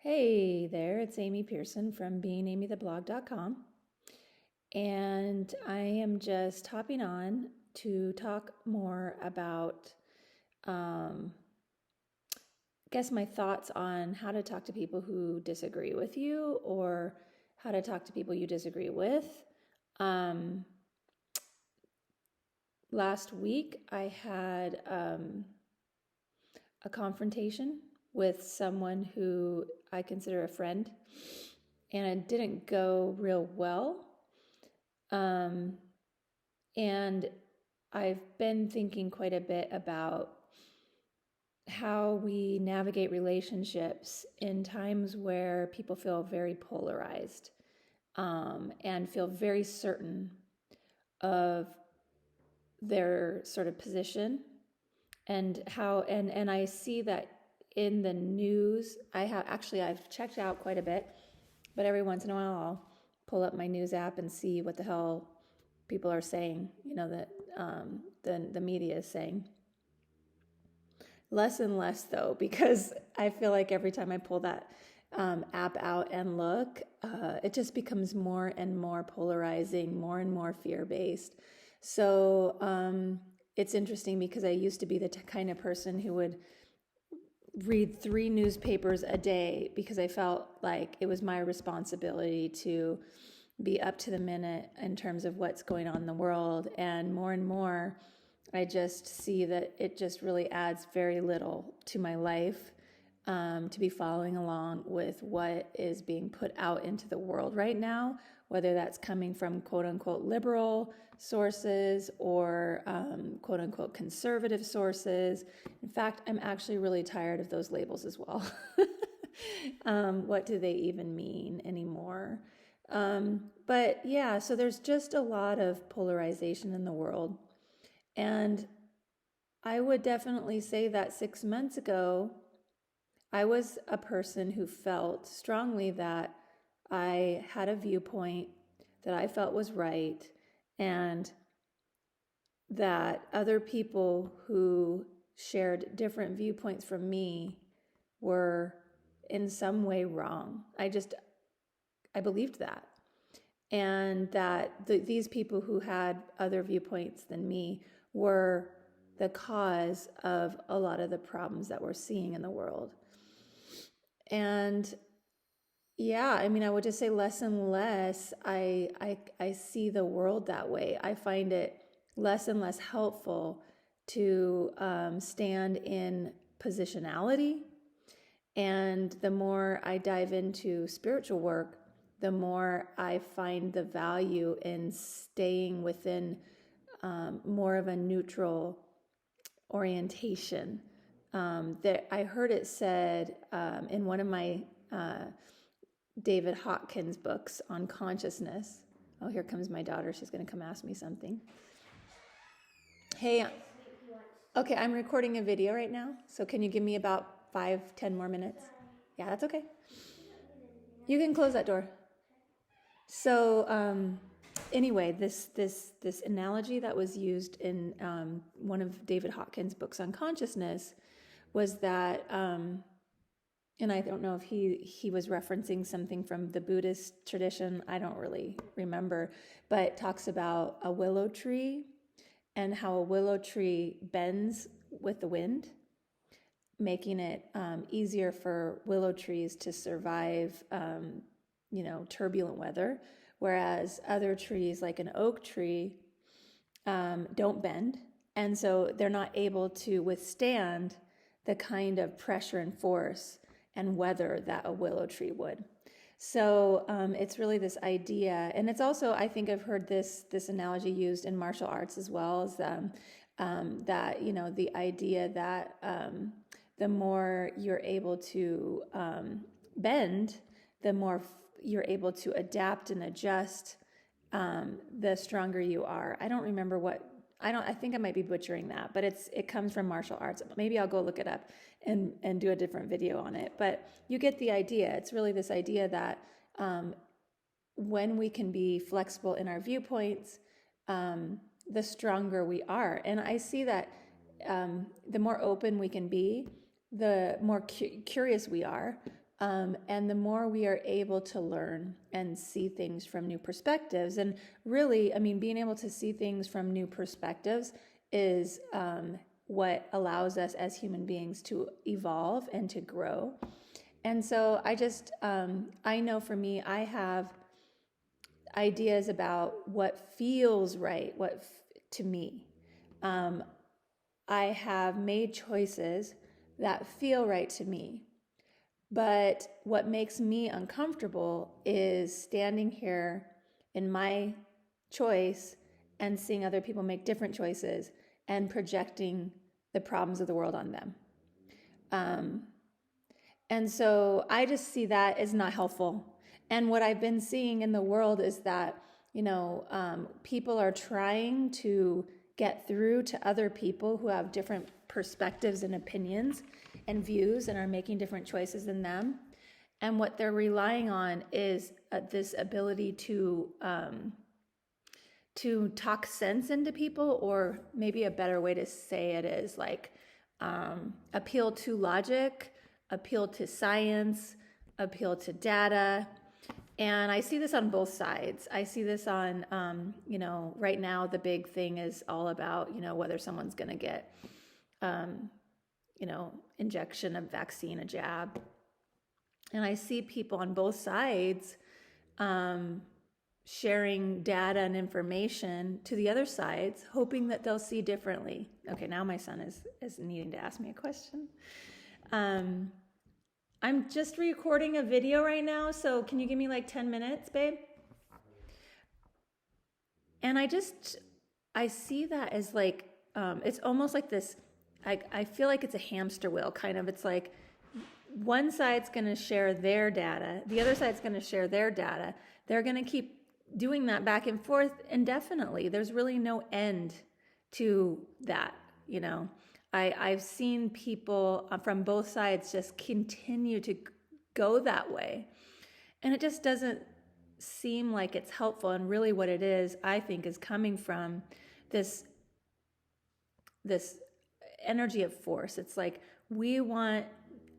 Hey there, it's Amy Pearson from beingamytheblog.com, and I am just hopping on to talk more about, I guess, my thoughts on how to talk to people who disagree with you or how to talk to people you disagree with. Um, Last week, I had a confrontation with someone who I consider a friend, and it didn't go real well. Um, and I've been thinking quite a bit about how we navigate relationships in times where people feel very polarized, and feel very certain of their sort of position, and I see that in the news. I've checked out quite a bit, but every once in a while I'll pull up my news app and see what the hell people are saying, that the media is saying. Less and less, though, because I feel like every time I pull that app out and look, it just becomes more and more polarizing, more and more fear-based. So it's interesting because I used to be the kind of person who would read 3 newspapers a day because I felt like it was my responsibility to be up to the minute in terms of what's going on in the world. And more, I just see that it just really adds very little to my life, to be following along with what is being put out into the world right now, whether that's coming from quote unquote liberal sources or quote unquote conservative sources. In fact, I'm actually really tired of those labels as well. What do they even mean anymore? But yeah, so there's just a lot of polarization in the world. And I would definitely say that 6 months ago, I was a person who felt strongly that I had a viewpoint that I felt was right, and that other people who shared different viewpoints from me were in some way wrong. I believed that. And that these people who had other viewpoints than me were the cause of a lot of the problems that we're seeing in the world. And yeah, I mean, I would just say less and less I see the world that way. I find it less and less helpful to stand in positionality. And the more I dive into spiritual work, the more I find the value in staying within more of a neutral orientation. That I heard it said in one of my David Hawkins books on consciousness. Oh, here comes my daughter. She's going to come ask me something. Hey, okay, I'm recording a video right now, so can you give me about 5-10 more minutes? Yeah, that's okay. You can close that door. So anyway, this analogy that was used in one of David Hawkins' books on consciousness was that, and I don't know if he was referencing something from the Buddhist tradition. I don't really remember, but talks about a willow tree and how a willow tree bends with the wind, making it easier for willow trees to survive, turbulent weather, whereas other trees like an oak tree don't bend, and so they're not able to withstand the kind of pressure and force and weather that a willow tree would. So it's really this idea, and it's also, I think I've heard this analogy used in martial arts as well, as that the idea that the more you're able to bend, the more you're able to adapt and adjust, the stronger you are. I don't remember I think I might be butchering that, but it comes from martial arts. Maybe I'll go look it up and do a different video on it. But you get the idea. It's really this idea that when we can be flexible in our viewpoints, the stronger we are. And I see that the more open we can be, the more curious we are, And the more we are able to learn and see things from new perspectives, and really, I mean, being able to see things from new perspectives is what allows us as human beings to evolve and to grow. And so I know for me, I have ideas about what feels right, to me. I have made choices that feel right to me. But what makes me uncomfortable is standing here in my choice and seeing other people make different choices and projecting the problems of the world on them. And so I just see that as not helpful. And what I've been seeing in the world is that, people are trying to get through to other people who have different perspectives and opinions and views and are making different choices than them. And what they're relying on is this ability to talk sense into people, or maybe a better way to say it is like appeal to logic, appeal to science, appeal to data. And I see this on both sides. I see this on, right now the big thing is all about, whether someone's going to get, injection, a vaccine, a jab. And I see people on both sides sharing data and information to the other sides, hoping that they'll see differently. Okay, now my son is needing to ask me a question. I'm just recording a video right now, so can you give me like 10 minutes, babe? And I see that as like, it's almost like this, I feel like it's a hamster wheel, kind of. It's like one side's going to share their data, the other side's going to share their data. They're going to keep doing that back and forth indefinitely. There's really no end to that, I've seen people from both sides just continue to go that way. And it just doesn't seem like it's helpful. And really what it is, I think, is coming from this energy of force. It's like we want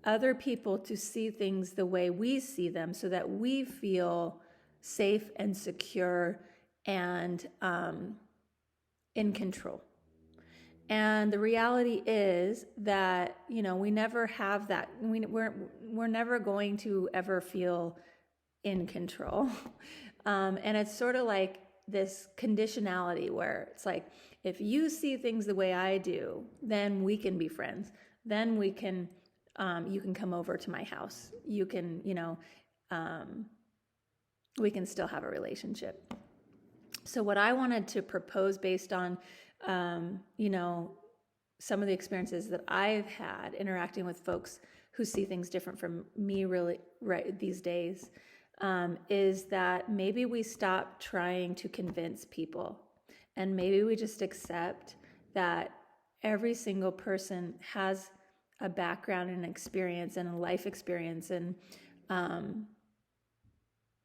other people to see things the way we see them so that we feel safe and secure and in control. And the reality is that, we never have that. We're never going to ever feel in control. And it's sort of like this conditionality where it's like, if you see things the way I do, then we can be friends. Then we can, you can come over to my house. You can, we can still have a relationship. So what I wanted to propose based on some of the experiences that I've had interacting with folks who see things different from me really right these days, is that maybe we stop trying to convince people, and maybe we just accept that every single person has a background and experience and a life experience and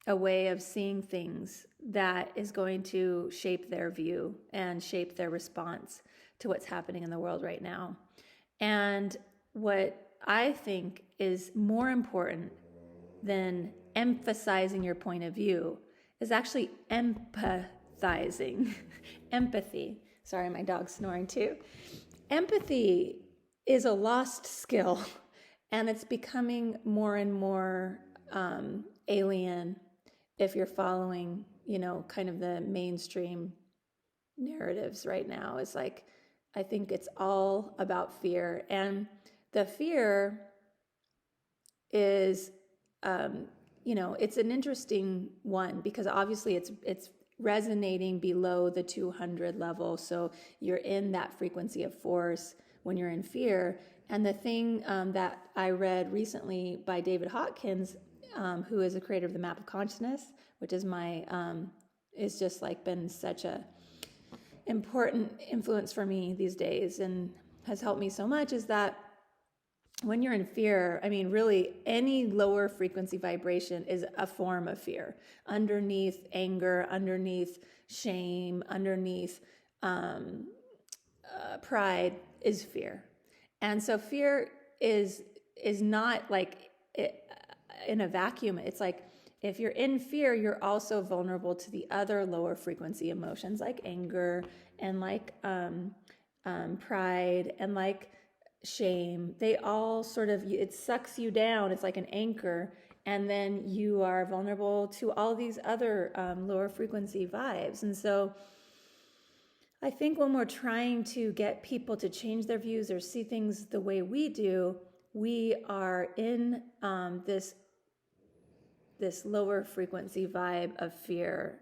a way of seeing things that is going to shape their view and shape their response to what's happening in the world right now. And what I think is more important than emphasizing your point of view is actually empathizing. Empathy. Sorry, my dog's snoring too. Empathy is a lost skill, and it's becoming more and more alien if you're following, kind of the mainstream narratives right now. Is like, I think it's all about fear. And the fear is, it's an interesting one because obviously it's resonating below the 200 level. So you're in that frequency of force when you're in fear. And the thing that I read recently by David Hawkins, who is a creator of the Map of Consciousness, which is is just like been such a important influence for me these days and has helped me so much, is that when you're in fear, really any lower frequency vibration is a form of fear. Underneath anger, underneath shame, underneath pride is fear. And so fear is not like in a vacuum. It's like, if you're in fear, you're also vulnerable to the other lower frequency emotions like anger and like pride and like shame. They all sort of, it sucks you down. It's like an anchor. And then you are vulnerable to all these other lower frequency vibes. And so I think when we're trying to get people to change their views or see things the way we do, we are in this lower frequency vibe of fear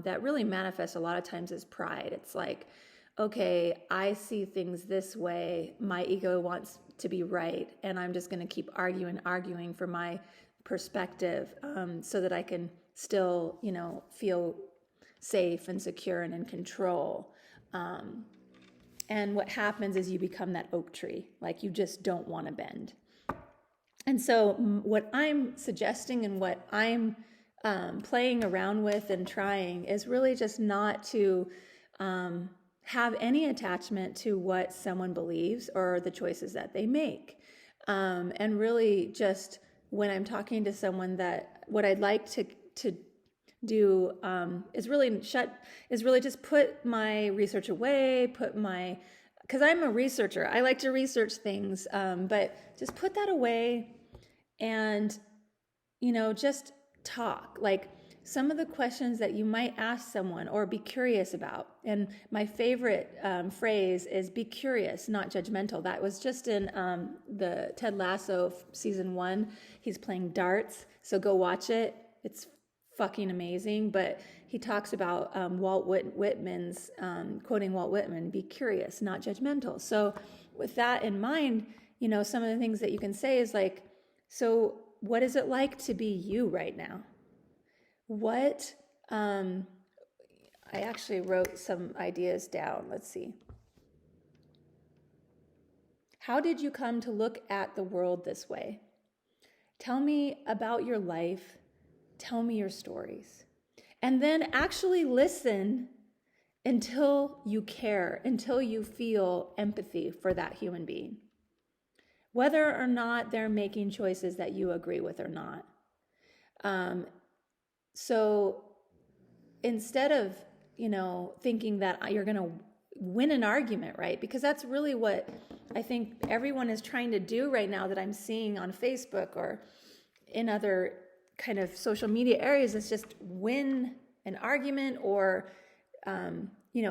that really manifests a lot of times as pride. It's like, okay, I see things this way. My ego wants to be right, and I'm just going to keep arguing for my perspective so that I can still, feel safe and secure and in control. And what happens is you become that oak tree, like you just don't want to bend. And so what I'm suggesting and what I'm playing around with and trying is really just not to have any attachment to what someone believes or the choices that they make. And really just when I'm talking to someone, that what I'd like to do is really just put my research away, because I'm a researcher. I like to research things, but just put that away and, just talk. Like some of the questions that you might ask someone or be curious about. And my favorite phrase is be curious, not judgmental. That was just in the Ted Lasso season 1. He's playing darts. So go watch it. It's fucking amazing. But he talks about Walt Whitman's, quoting Walt Whitman, be curious, not judgmental. So with that in mind, some of the things that you can say is like, so what is it like to be you right now? What, I actually wrote some ideas down. Let's see. How did you come to look at the world this way? Tell me about your life. Tell me your stories. And then actually listen until you care, until you feel empathy for that human being, whether or not they're making choices that you agree with or not. So instead of, thinking that you're going to win an argument, right? Because that's really what I think everyone is trying to do right now that I'm seeing on Facebook or in other kind of social media areas, is just win an argument or,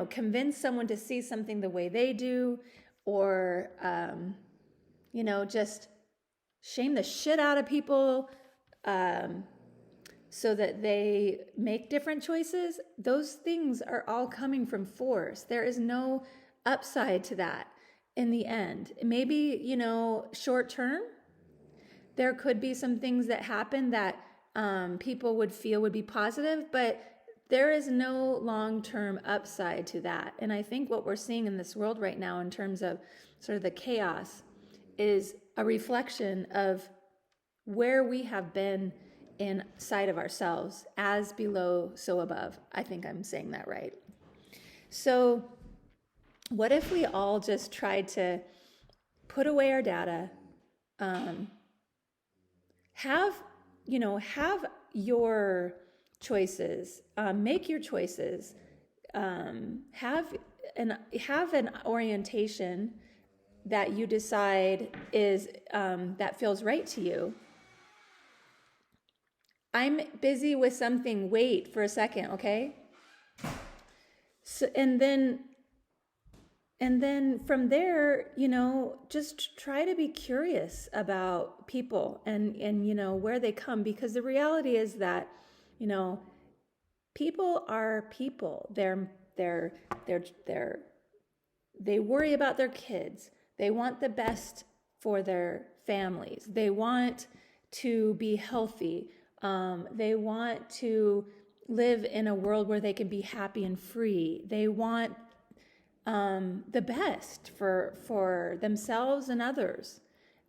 convince someone to see something the way they do, or, just shame the shit out of people, so that they make different choices. Those things are all coming from force. There is no upside to that in the end. Maybe, short term, there could be some things that happen that people would feel would be positive, but there is no long-term upside to that. And I think what we're seeing in this world right now in terms of sort of the chaos is a reflection of where we have been inside of ourselves, as below, so above. I think I'm saying that right. So what if we all just tried to put away our data, have your choices, make your choices, have an orientation that you decide is that feels right to you. I'm busy with something. Wait for a second, okay? So, and then from there, just try to be curious about people and where they come, because the reality is that, people are people. They worry about their kids. They want the best for their families. They want to be healthy. They want to live in a world where they can be happy and free. They want the best for themselves and others.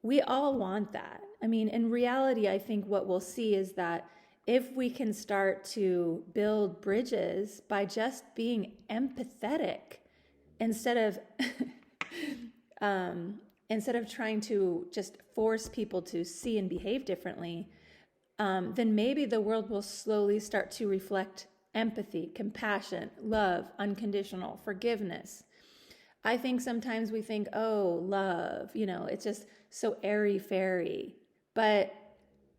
We all want that. I mean, in reality, I think what we'll see is that if we can start to build bridges by just being empathetic instead of trying to just force people to see and behave differently, then maybe the world will slowly start to reflect empathy, compassion, love, unconditional forgiveness. I think sometimes we think, oh, love, it's just so airy fairy. But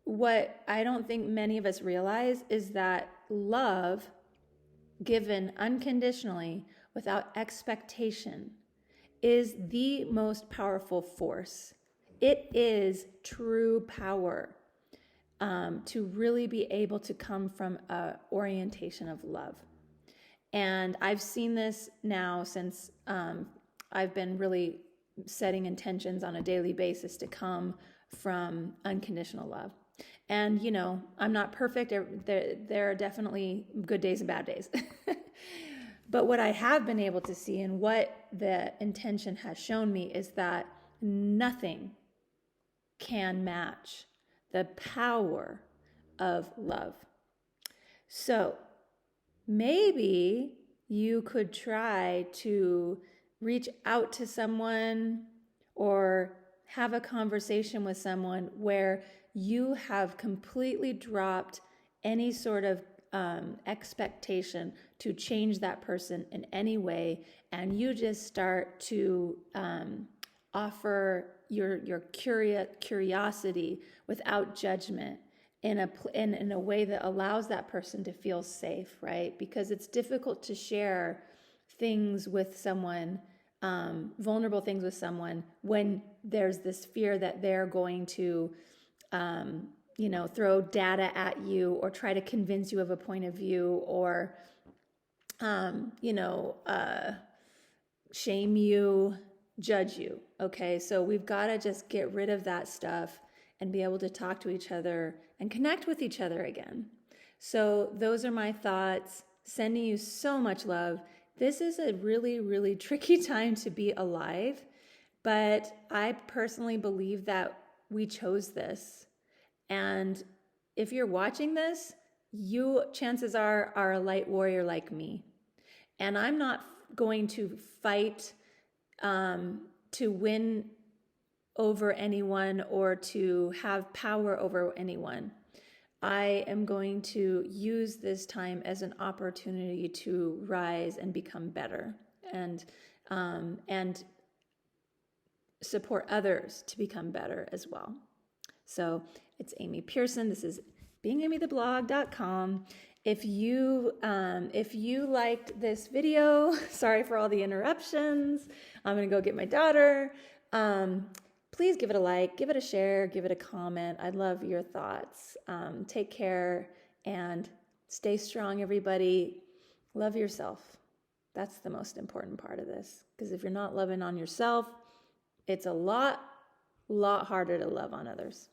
what I don't think many of us realize is that love given unconditionally without expectation is the most powerful force. It is true power, to really be able to come from an orientation of love. And I've seen this now since I've been really setting intentions on a daily basis to come from unconditional love. And, I'm not perfect. There are definitely good days and bad days. But what I have been able to see and what the intention has shown me is that nothing can match the power of love. So maybe you could try to reach out to someone or have a conversation with someone where you have completely dropped any sort of expectation to change that person in any way, and you just start to offer your curiosity without judgment in a way that allows that person to feel safe, right? Because it's difficult to share things with someone, vulnerable things with someone, when there's this fear that they're going to throw data at you or try to convince you of a point of view, or shame you, judge you. Okay, so we've got to just get rid of that stuff and be able to talk to each other and connect with each other again. So those are my thoughts. Sending you so much love. This is a really, really tricky time to be alive, but I personally believe that we chose this. And if you're watching this, you, chances are a light warrior like me. And I'm not going to fight to win over anyone or to have power over anyone. I am going to use this time as an opportunity to rise and become better, and support others to become better as well. So it's Amy Pearson. This is beingamytheblog.com. If you liked this video, sorry for all the interruptions. I'm going to go get my daughter. Please give it a like, give it a share, give it a comment. I'd love your thoughts. Take care and stay strong, everybody. Love yourself. That's the most important part of this. Because if you're not loving on yourself, it's a lot harder to love on others.